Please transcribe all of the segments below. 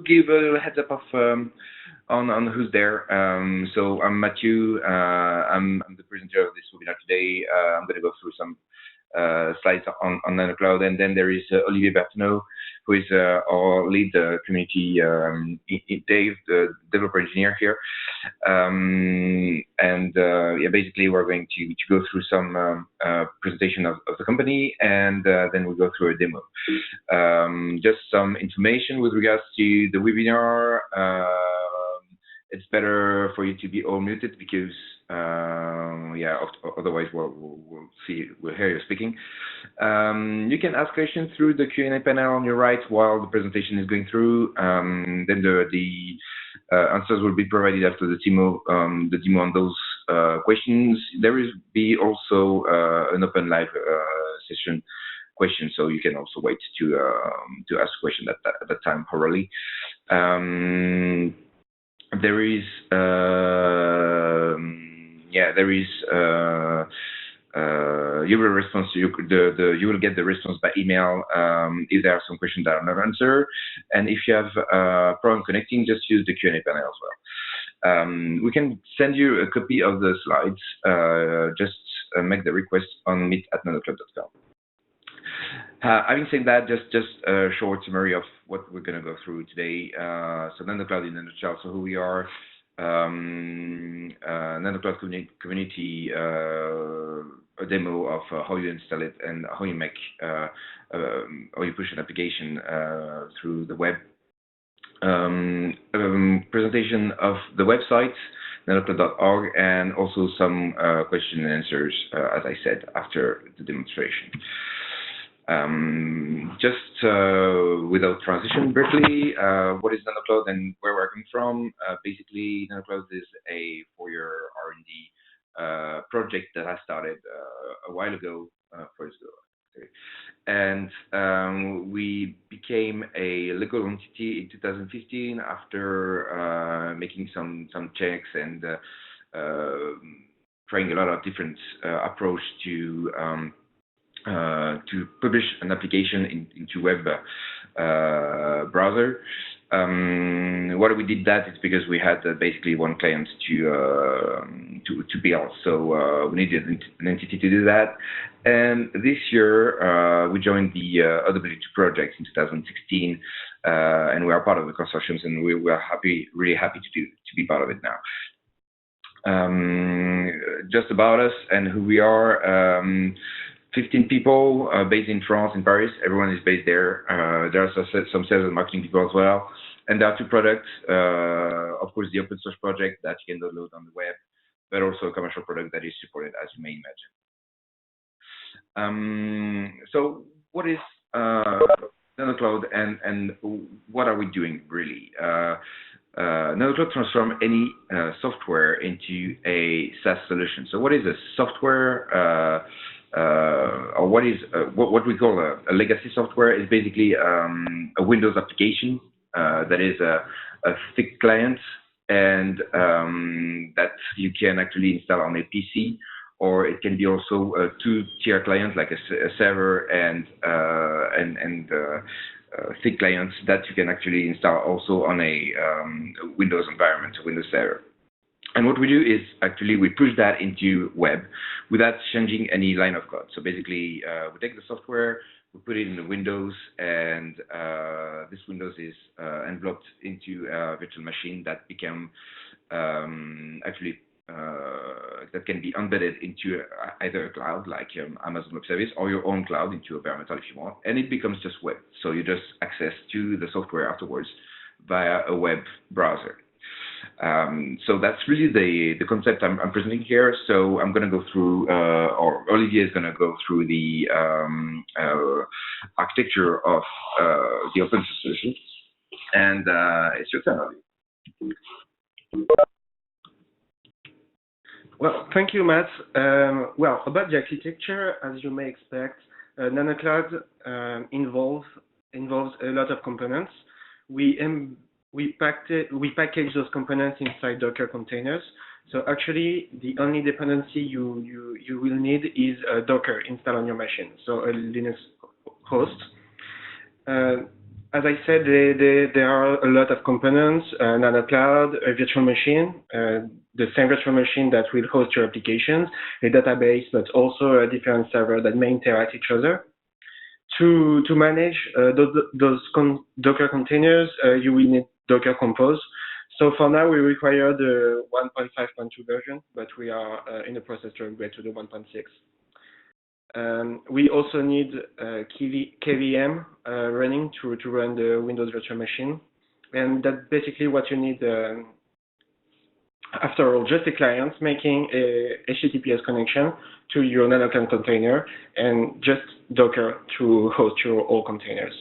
give a little heads up of on who's there. So I'm Mathieu. I'm the presenter of this webinar today. I'm going to go through some slides on Nanocloud, and then there is Olivier Berthenot, who is our lead community Dave, the developer engineer here. Yeah, basically we're going to go through some presentation of the company, and then we'll go through a demo. Just some information with regards to the webinar. It's better for you to be all muted because yeah, otherwise we'll hear you speaking. You can ask questions through the Q&A panel on your right while the presentation is going through. Then the answers will be provided after the demo on those questions. There will be also an open live session question, so you can also wait to ask a question at that time orally. There is you will respond to you will get the response by email if there are some questions that are not answered, and if you have a problem connecting, just use the Q&A panel as well. We can send you a copy of the slides. Just make the request on meet@nanocloud.com. Having said that, just a short summary of what we're going to go through today. So Nanocloud in a nutshell. So who we are. Nanocloud Community, a demo of how you install it and how you make how you push an application through the web. Presentation of the website, nanocloud.org, and also some question and answers, as I said, after the demonstration. Just without transition, briefly, what is Nanocloud and where we're coming from? Basically, Nanocloud is a 4-year R&D project that I started a while ago, 4 years ago, and we became a legal entity in 2015 after making some checks and trying a lot of different approach to publish an application into web browser. Why we did that is because we had basically one client to build, so we needed an entity to do that. And this year we joined the OW2 project in 2016, and we are part of the consortium, and we were really happy to be part of it now. Just about us and who we are. 15 people based in France, in Paris. Everyone is based there. There are some sales and marketing people as well. And there are 2 products. Of course, the open source project that you can download on the web, but also a commercial product that is supported, as you may imagine. So what is Nanocloud and what are we doing really? Nanocloud transforms any software into a SaaS solution. So what is a software? Or what is what we call a legacy software is basically a Windows application that is a thick client, and that you can actually install on a PC, or it can be also a 2-tier client like a server and thick clients that you can actually install also on a Windows environment, a Windows server. And what we do is actually we push that into web without changing any line of code. So basically, we take the software, we put it in the Windows, and this Windows is enveloped into a virtual machine that become actually that can be embedded into either a cloud like Amazon Web Service or your own cloud into a bare metal if you want, and it becomes just web. So you just access to the software afterwards via a web browser. So that's really the concept I'm presenting here. So I'm going to go through, or Olivier is going to go through the architecture of the open source solution, and it's your turn, Olivier. Well, thank you, Matt. Well, about the architecture, as you may expect, Nanocloud involves a lot of components. We package those components inside Docker containers. So actually, the only dependency you will need is Docker installed on your machine, so a Linux host. as I said, there are a lot of components, Nanocloud, a virtual machine, the same virtual machine that will host your applications, a database, but also a different server that may interact each other. To manage those Docker containers, you will need Docker Compose. So for now, we require the 1.5.2 version, but we are in the process to upgrade to the 1.6. We also need KVM running to run the Windows virtual machine. And that's basically what you need. After all, just a client making a HTTPS connection to your Nanocloud container and just Docker to host your all containers.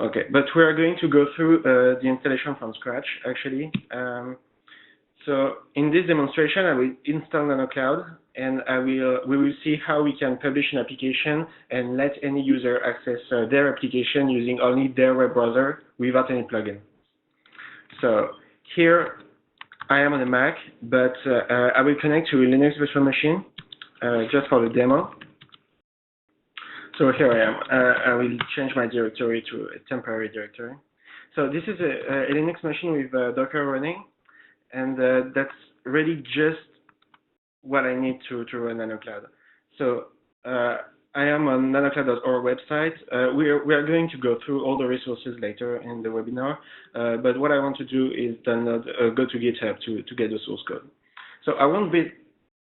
Okay, but we are going to go through the installation from scratch, actually. So in this demonstration, I will install Nanocloud, and we will see how we can publish an application and let any user access their application using only their web browser without any plugin. So here I am on a Mac, but I will connect to a Linux virtual machine just for the demo. So here I am. I will change my directory to a temporary directory. So this is a Linux machine with Docker running, and that's really just what I need to run Nanocloud. So I am on nanocloud.org website. We are going to go through all the resources later in the webinar, but what I want to do is download, go to GitHub to get the source code. So I won't build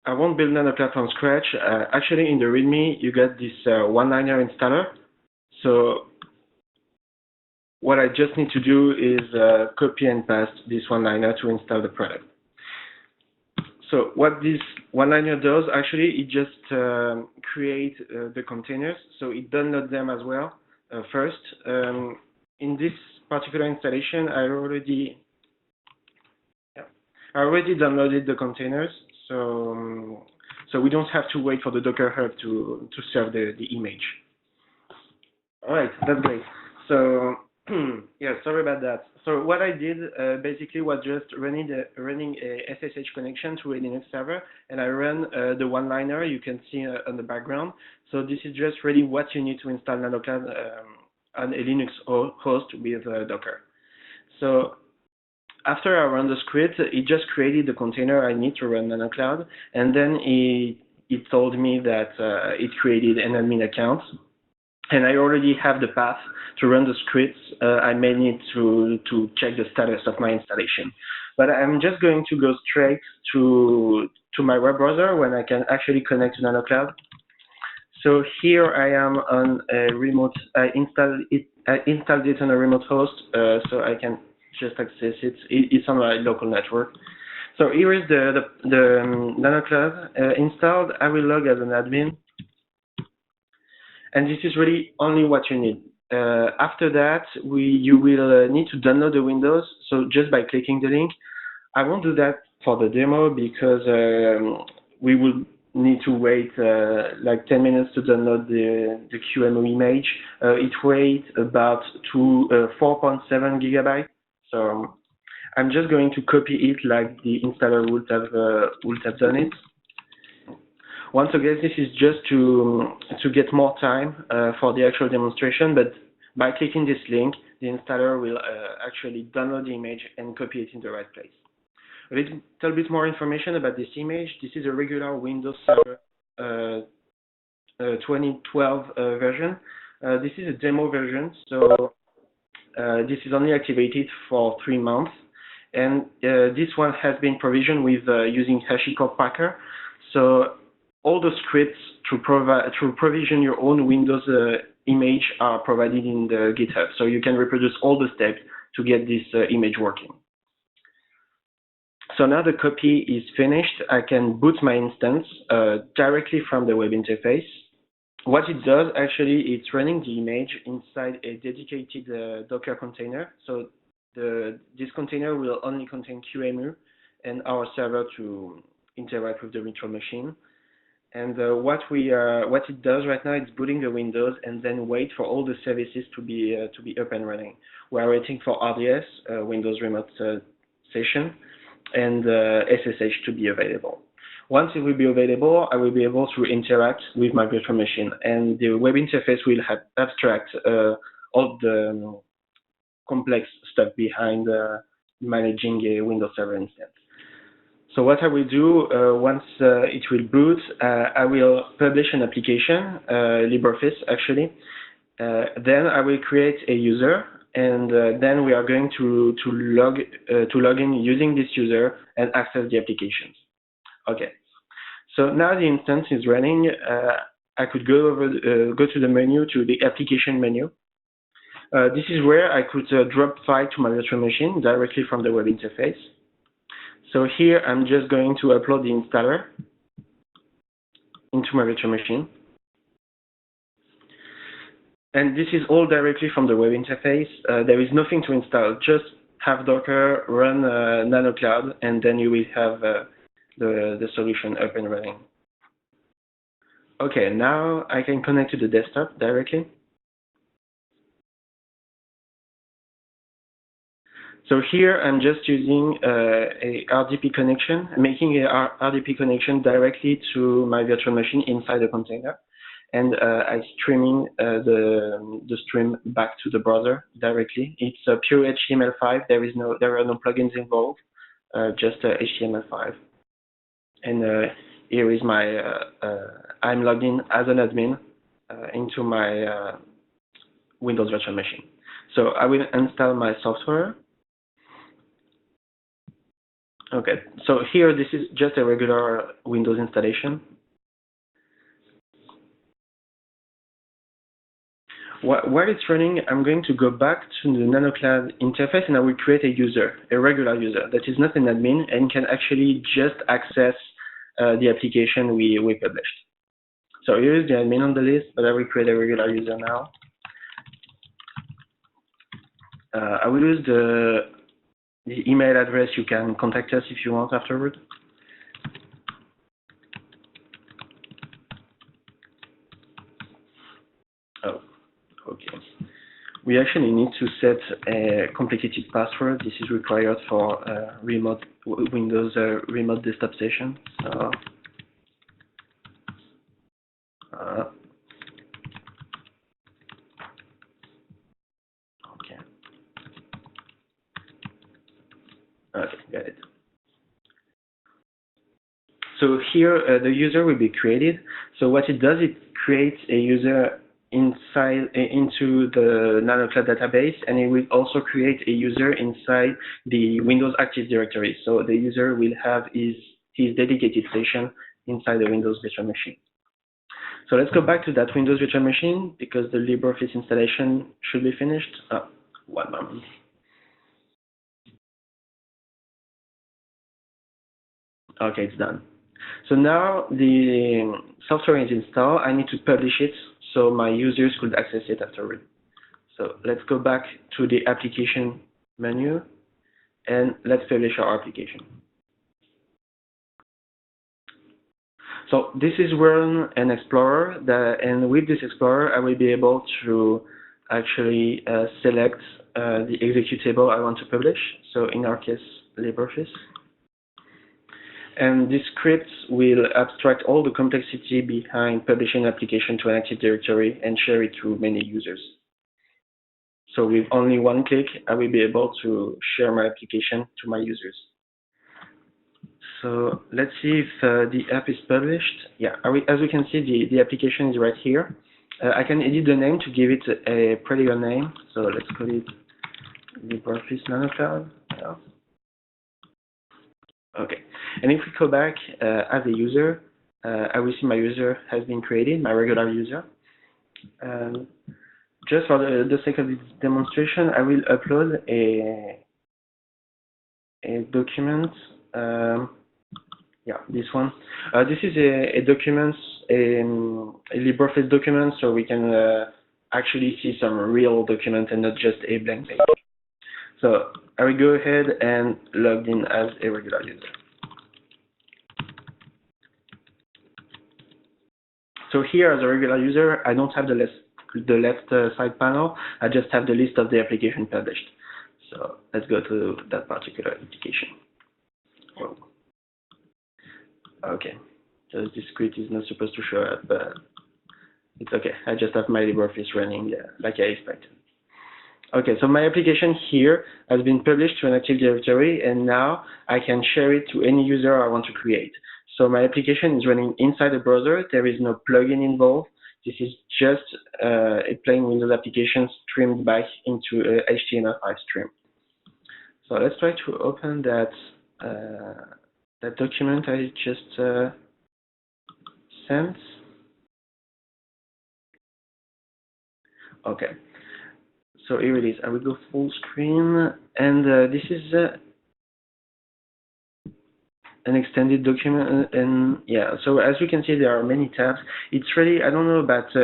Nanocloud from scratch. Actually, in the README, you get this one-liner installer. So what I just need to do is copy and paste this one-liner to install the product. So what this one-liner does, actually, it just creates the containers. So it downloads them as well first. In this particular installation, I already downloaded the containers. So we don't have to wait for the Docker Hub to serve the image. All right, that's great. So yeah, sorry about that. So what I did basically was just running a SSH connection to a Linux server, and I ran the one-liner you can see on the background. So this is just really what you need to install Nanocloud on a Linux host with Docker. So after I run the script, it just created the container I need to run Nanocloud, and then it told me that it created an admin account. And I already have the path to run the scripts. I may need to check the status of my installation. But I'm just going to go straight to my web browser when I can actually connect to Nanocloud. So here I am on a remote, I installed it on a remote host, so I can just access it. It's on my local network. So here is the Nanocloud installed. I will log as an admin. And this is really only what you need. After that, you will need to download the Windows. So just by clicking the link, I won't do that for the demo because we will need to wait like 10 minutes to download the QEMU image. It weighs about 4.7 gigabytes. So I'm just going to copy it like the installer would have done it. Once again, this is just to get more time for the actual demonstration, but by clicking this link, the installer will actually download the image and copy it in the right place. A little bit more information about this image. This is a regular Windows Server 2012 version. This is a demo version, so this is only activated for 3 months. And this one has been provisioned with using HashiCorp Packer. So all the scripts to provision your own Windows image are provided in the GitHub. So you can reproduce all the steps to get this image working. So now the copy is finished. I can boot my instance directly from the web interface. What it does, actually, it's running the image inside a dedicated Docker container. So this container will only contain QEMU and our server to interact with the virtual machine. And what it does right now, it's booting the Windows and then wait for all the services to be up and running. We are waiting for RDS, Windows Remote Session, and SSH to be available. Once it will be available, I will be able to interact with my virtual machine, and the web interface will abstract all the complex stuff behind managing a Windows Server instance. So what I will do once it will boot, I will publish an application, LibreOffice actually. Then I will create a user, and then we are going to log in using this user and access the applications. Okay. So now the instance is running. I could go to the menu, to the application menu. This is where I could drop file to my virtual machine directly from the web interface. So here I'm just going to upload the installer into my virtual machine. And this is all directly from the web interface. There is nothing to install, just have Docker, run Nanocloud, and then you will have the solution up and running. Okay, now I can connect to the desktop directly. So here I'm just using a RDP connection, making a RDP connection directly to my virtual machine inside the container, and I'm streaming the stream back to the browser directly. It's a pure HTML5. There are no plugins involved, just HTML5. And here is my I'm logged in as an admin into my Windows virtual machine. So I will install my software. Okay, so here this is just a regular Windows installation. While it's running, I'm going to go back to the Nanocloud interface and I will create a user, a regular user that is not an admin and can actually just access the application we published. So here is the admin on the list, but I will create a regular user now. I will use the email address. You can contact us if you want afterward. Oh, okay. We actually need to set a complicated password. This is required for remote Windows remote desktop session. So, okay. Okay, got it. So here the user will be created. So what it does, it creates a user inside into the Nanocloud database, and it will also create a user inside the Windows Active Directory. So the user will have his dedicated session inside the Windows virtual machine. So let's go back to that Windows virtual machine because the LibreOffice installation should be finished. Oh, one moment. Okay, it's done. So now the software is installed. I need to publish it so my users could access it afterward. So let's go back to the application menu and let's publish our application. So this is Run an Explorer, and with this Explorer, I will be able to actually select the executable I want to publish. So in our case, LibreOffice. And this script will abstract all the complexity behind publishing an application to an Active Directory and share it to many users. So with only one click, I will be able to share my application to my users. So let's see if the app is published. Yeah, as we can see, the application is right here. I can edit the name to give it a prettier name. So let's call it LibreOffice Nanocloud. Yeah. Okay, and if we go back as a user, I will see my user has been created, my regular user. Just for the sake of this demonstration, I will upload a document. Yeah, this one. This is a document, a LibreOffice document, so we can actually see some real document and not just a blank page. So I will go ahead and log in as a regular user. So here as a regular user, I don't have the left side panel. I just have the list of the application published. So let's go to that particular application. Whoa. Okay, so this script is not supposed to show up, but it's okay. I just have my LibreOffice running like I expected. Okay, so my application here has been published to an Active Directory, and now I can share it to any user I want to create. So my application is running inside the browser. There is no plugin involved. This is just a plain Windows application streamed back into a HTML5 stream. So let's try to open that that document I just sent. Okay. So here it is. I will go full screen, and this is an extended document. And yeah, so as you can see, there are many tabs. It's really, I don't know about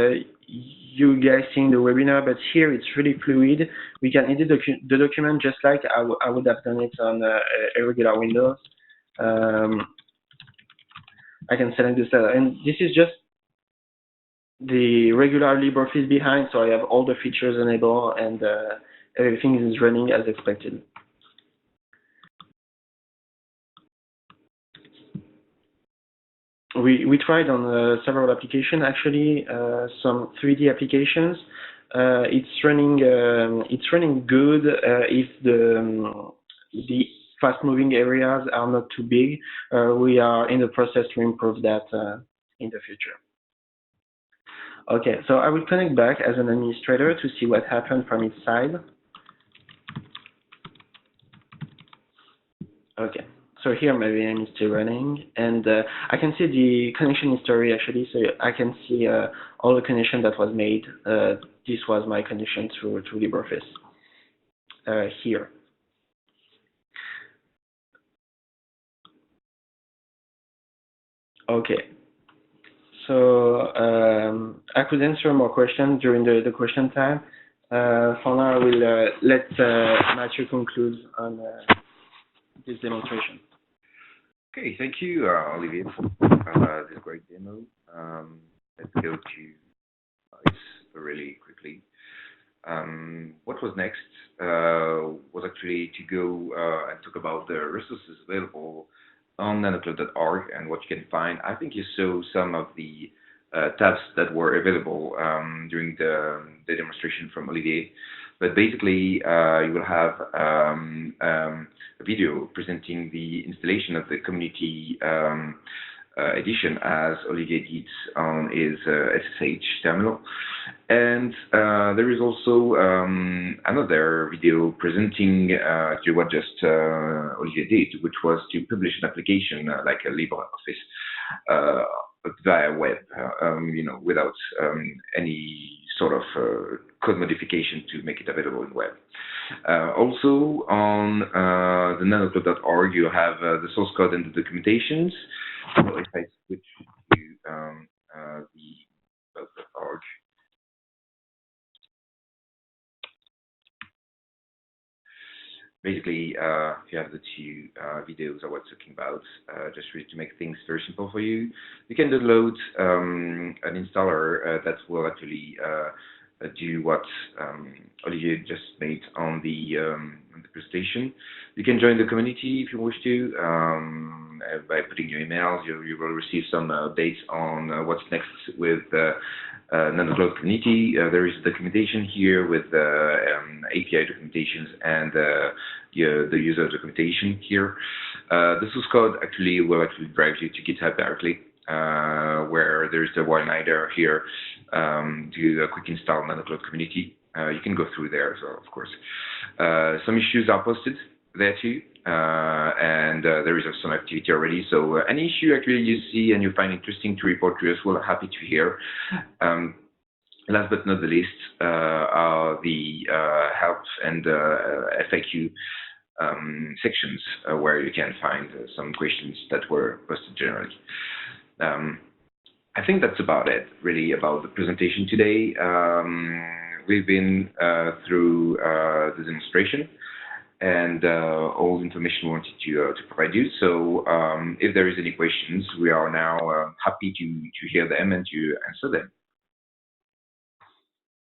you guys seeing the webinar, but here it's really fluid. We can edit the document just like I would have done it on a regular Windows. I can select this, and this is just the regular LibreOffice behind, so I have all the features enabled, and everything is running as expected. We tried on several applications, actually, some 3D applications. It's running good if the fast-moving areas are not too big. We are in the process to improve that in the future. Okay, so I will connect back as an administrator to see what happened from its side. Okay, so here my VM is still running, and I can see the connection history actually, so I can see all the connection that was made. This was my connection to LibreOffice here. Okay. So I could answer more questions during the question time. For now, I will let Mathieu conclude on this demonstration. Okay, thank you, Olivier, for this great demo. Let's go to slides really quickly. What was next was actually to go and talk about the resources available on nanocloud.org and what you can find. I think you saw some of the tabs that were available during the demonstration from Olivier. But basically, you will have a video presenting the installation of the community edition as Olivier did on his SSH terminal. And there is also another video presenting to what just Olivier did, which was to publish an application like a LibreOffice via web, without any sort of code modification to make it available in web. Also on the nanocloud.org, you have the source code and the documentations. So if I switch to the org, basically, you have the two videos I was talking about, just really to make things very simple for you. You can download an installer that will actually do what Olivier just made on the presentation. You can join the community if you wish to. By putting your emails, you will receive some updates on what's next with Nanocloud Community. There is documentation here with API documentations and the user documentation here. The source code actually will drive you to GitHub directly, where there's the one-liner here to quick install Nanocloud Community. You can go through there as well, of course. Some issues are posted there too, and there is some activity already. So any issue actually you see and you find interesting to report to us, we're happy to hear. Last but not the least are the help and FAQ sections where you can find some questions that were posted generally. I think that's about it, really, about the presentation today. We've been through the demonstration and all the information we wanted to provide you. So if there is any questions, we are now happy to hear them and to answer them.